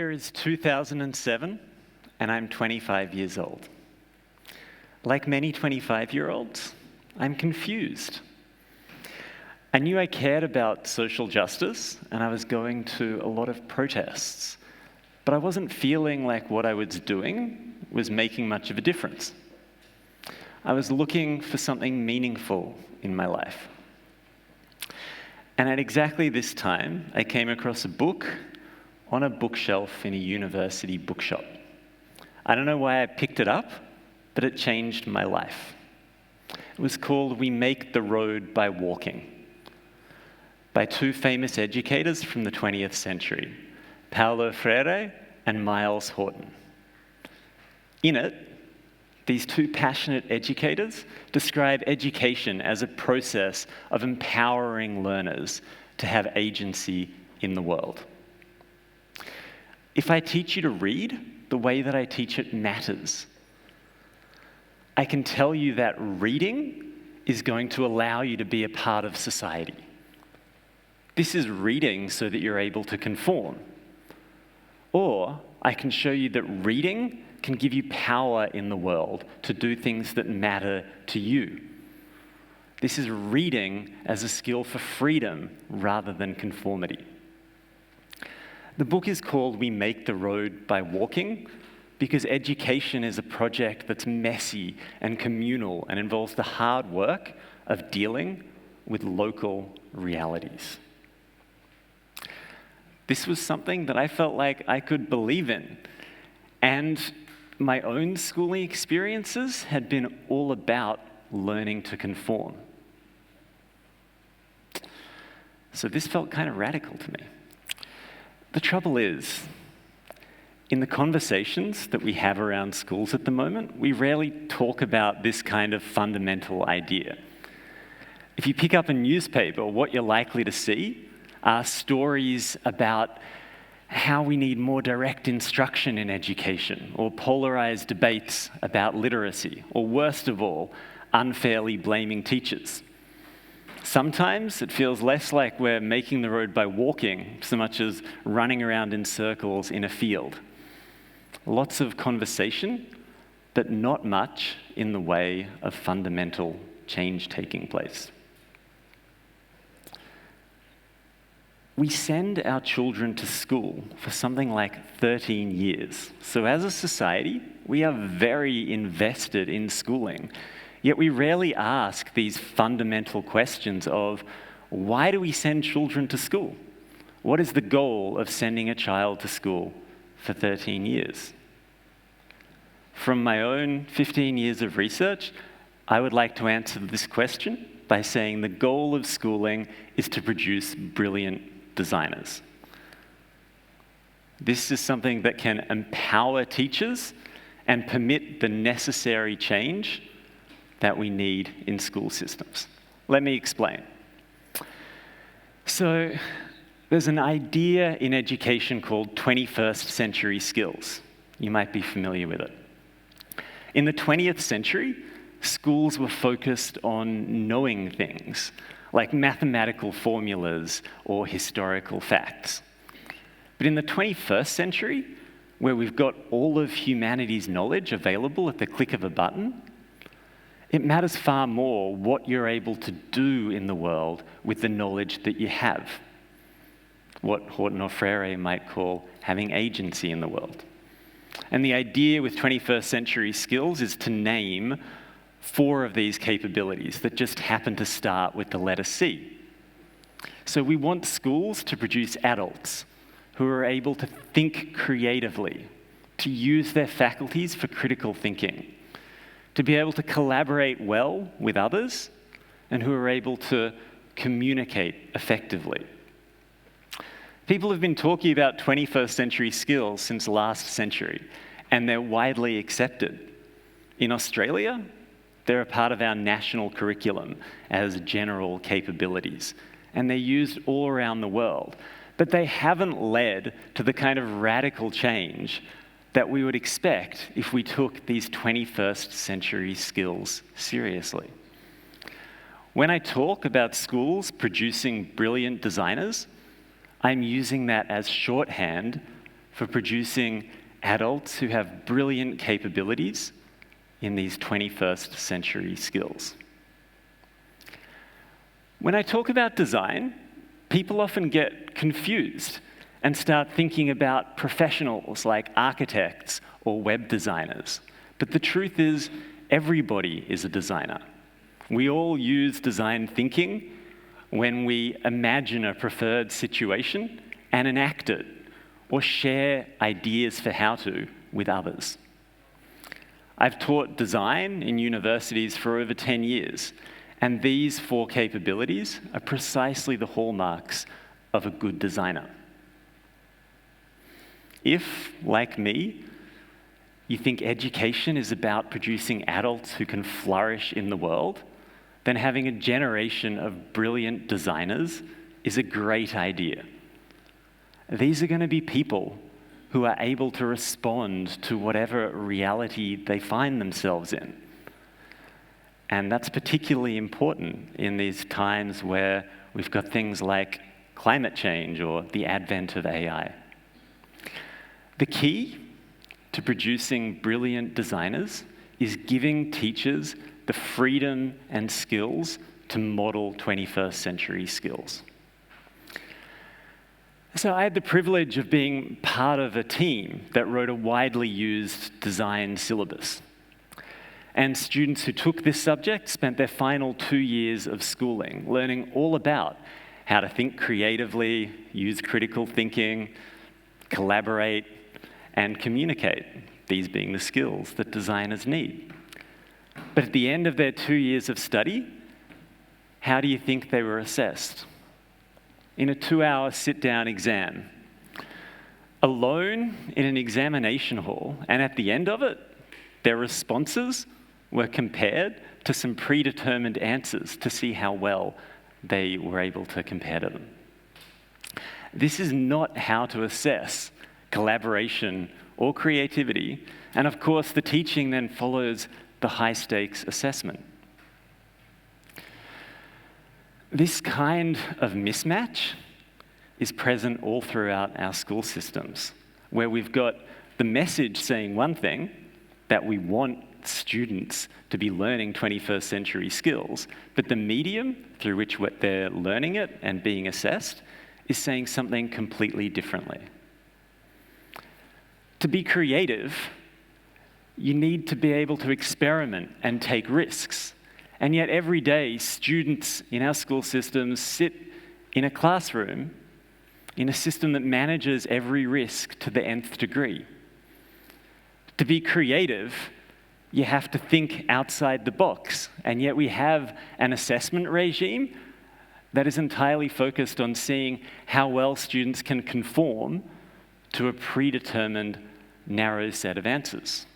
year is 2007, and I'm 25 years old. Like many 25-year-olds, I'm confused. I knew I cared about social justice, and I was going to a lot of protests, but I wasn't feeling like what I was doing was making much of a difference. I was looking for something meaningful in my life. And at exactly this time, I came across a book on a bookshelf in a university bookshop. I don't know why I picked it up, but it changed my life. It was called We Make the Road by Walking, by two famous educators from the 20th century, Paulo Freire and Miles Horton. In it, these two passionate educators describe education as a process of empowering learners to have agency in the world. If I teach you to read, the way that I teach it matters. I can tell you that reading is going to allow you to be a part of society. This is reading so that you're able to conform. Or I can show you that reading can give you power in the world to do things that matter to you. This is reading as a skill for freedom rather than conformity. The book is called We Make the Road by Walking because education is a project that's messy and communal and involves the hard work of dealing with local realities. This was something that I felt like I could believe in. And my own schooling experiences had been all about learning to conform. So this felt kind of radical to me. The trouble is, in the conversations that we have around schools at the moment, we rarely talk about this kind of fundamental idea. If you pick up a newspaper, what you're likely to see are stories about how we need more direct instruction in education, or polarized debates about literacy, or worst of all, unfairly blaming teachers. Sometimes it feels less like we're making the road by walking so much as running around in circles in a field. Lots of conversation, but not much in the way of fundamental change taking place. We send our children to school for something like 13 years. So as a society, we are very invested in schooling. Yet we rarely ask these fundamental questions of, why do we send children to school? What is the goal of sending a child to school for 13 years? From my own 15 years of research, I would like to answer this question by saying the goal of schooling is to produce brilliant designers. This is something that can empower teachers and permit the necessary change that we need in school systems. Let me explain. So, there's an idea in education called 21st century skills. You might be familiar with it. In the 20th century, schools were focused on knowing things, like mathematical formulas or historical facts. But in the 21st century, where we've got all of humanity's knowledge available at the click of a button, it matters far more what you're able to do in the world with the knowledge that you have. What Horton or Freire might call having agency in the world. And the idea with 21st century skills is to name 4 of these capabilities that just happen to start with the letter C. So we want schools to produce adults who are able to think creatively, to use their faculties for critical thinking, to be able to collaborate well with others, and who are able to communicate effectively. People have been talking about 21st century skills since last century, and they're widely accepted. In Australia, they're a part of our national curriculum as general capabilities, and they're used all around the world. But they haven't led to the kind of radical change that we would expect if we took these 21st century skills seriously. When I talk about schools producing brilliant designers, I'm using that as shorthand for producing adults who have brilliant capabilities in these 21st century skills. When I talk about design, people often get confused and start thinking about professionals like architects or web designers. But the truth is, everybody is a designer. We all use design thinking when we imagine a preferred situation and enact it, or share ideas for how to with others. I've taught design in universities for over 10 years, and these 4 capabilities are precisely the hallmarks of a good designer. If, like me, you think education is about producing adults who can flourish in the world, then having a generation of brilliant designers is a great idea. These are going to be people who are able to respond to whatever reality they find themselves in. And that's particularly important in these times where we've got things like climate change or the advent of AI. The key to producing brilliant designers is giving teachers the freedom and skills to model 21st century skills. So I had the privilege of being part of a team that wrote a widely used design syllabus. And students who took this subject spent their final 2 years of schooling learning all about how to think creatively, use critical thinking, collaborate, and communicate, these being the skills that designers need. But at the end of their 2 years of study, how do you think they were assessed? In a 2-hour sit-down exam, alone in an examination hall, and at the end of it, their responses were compared to some predetermined answers to see how well they were able to compare to them. This is not how to assess collaboration or creativity, and of course the teaching then follows the high-stakes assessment. This kind of mismatch is present all throughout our school systems, where we've got the message saying one thing, that we want students to be learning 21st century skills, but the medium through which they're learning it and being assessed is saying something completely differently. To be creative, you need to be able to experiment and take risks. And yet every day, students in our school systems sit in a classroom in a system that manages every risk to the nth degree. To be creative, you have to think outside the box, and yet we have an assessment regime that is entirely focused on seeing how well students can conform to a predetermined narrow set of answers.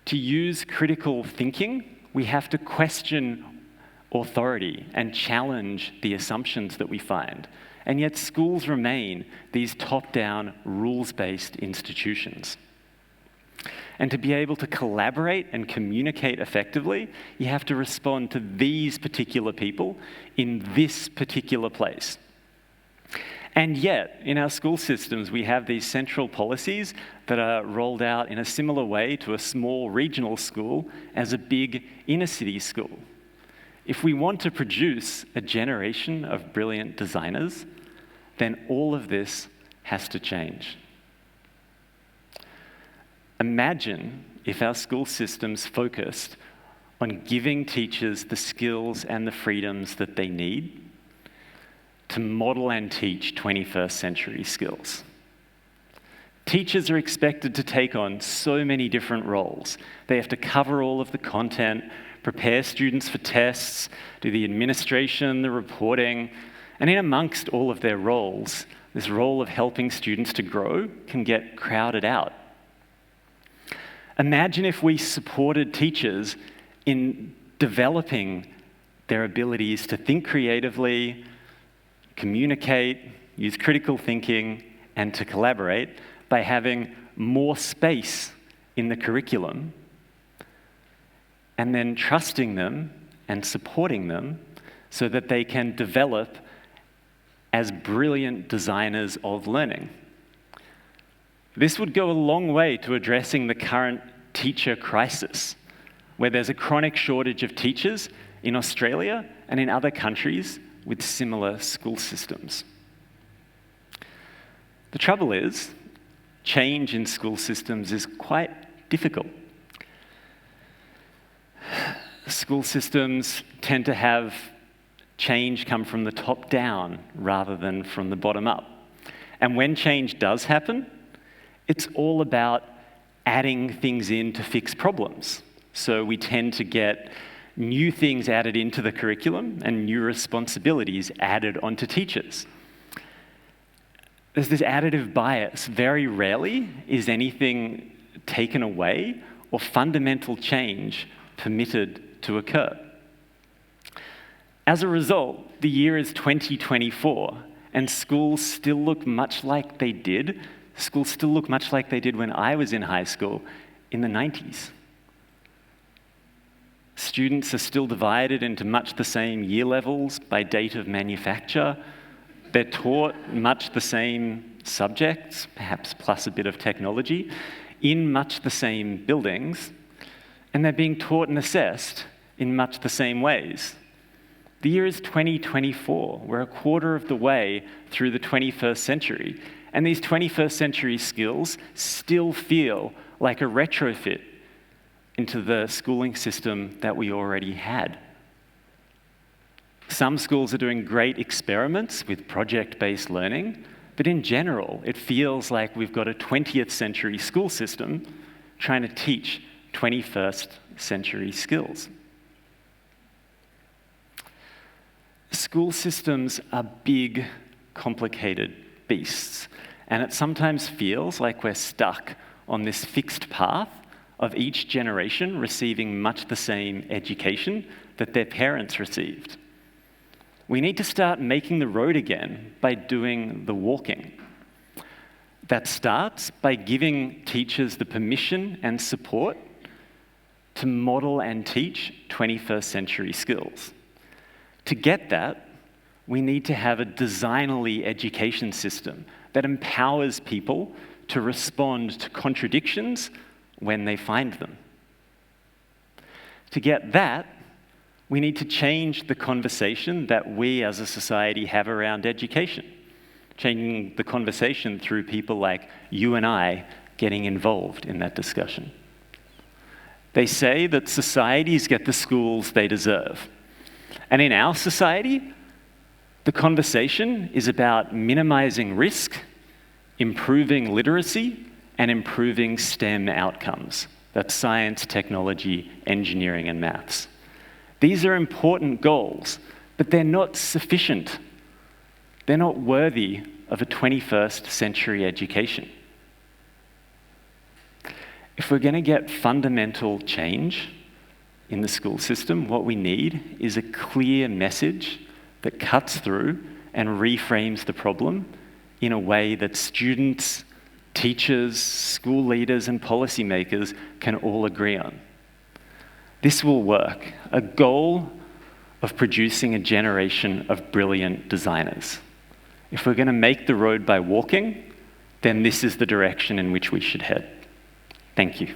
To use critical thinking, we have to question authority and challenge the assumptions that we find. And yet schools remain these top-down, rules-based institutions. And to be able to collaborate and communicate effectively, you have to respond to these particular people in this particular place. And yet, in our school systems, we have these central policies that are rolled out in a similar way to a small regional school as a big inner-city school. If we want to produce a generation of brilliant designers, then all of this has to change. Imagine if our school systems focused on giving teachers the skills and the freedoms that they need to model and teach 21st century skills. Teachers are expected to take on so many different roles. They have to cover all of the content, prepare students for tests, do the administration, the reporting, and in amongst all of their roles, this role of helping students to grow can get crowded out. Imagine if we supported teachers in developing their abilities to think creatively, communicate, use critical thinking, and to collaborate by having more space in the curriculum, and then trusting them and supporting them so that they can develop as brilliant designers of learning. This would go a long way to addressing the current teacher crisis, where there's a chronic shortage of teachers in Australia and in other countries with similar school systems. The trouble is, change in school systems is quite difficult. School systems tend to have change come from the top down rather than from the bottom up. And when change does happen, it's all about adding things in to fix problems. So we tend to get new things added into the curriculum and new responsibilities added onto teachers. There's this additive bias. Very rarely is anything taken away or fundamental change permitted to occur. As a result, the year is 2024, and schools still look much like they did. Schools still look much like they did when I was in high school in the 90s. Students are still divided into much the same year levels by date of manufacture. They're taught much the same subjects, perhaps plus a bit of technology, in much the same buildings, and they're being taught and assessed in much the same ways. The year is 2024. We're a quarter of the way through the 21st century, and these 21st century skills still feel like a retrofit into the schooling system that we already had. Some schools are doing great experiments with project-based learning, but in general, it feels like we've got a 20th century school system trying to teach 21st century skills. School systems are big, complicated beasts, and it sometimes feels like we're stuck on this fixed path of each generation receiving much the same education that their parents received. We need to start making the road again by doing the walking. That starts by giving teachers the permission and support to model and teach 21st century skills. To get that, we need to have a designerly education system that empowers people to respond to contradictions when they find them. To get that, we need to change the conversation that we as a society have around education, changing the conversation through people like you and I getting involved in that discussion. They say that societies get the schools they deserve. And in our society, the conversation is about minimizing risk, improving literacy, and improving STEM outcomes. That's science, technology, engineering, and maths. These are important goals, but they're not sufficient. They're not worthy of a 21st century education. If we're going to get fundamental change in the school system, what we need is a clear message that cuts through and reframes the problem in a way that students, teachers, school leaders, and policymakers can all agree on. This will work. A goal of producing a generation of brilliant designers. If we're going to make the road by walking, then this is the direction in which we should head. Thank you.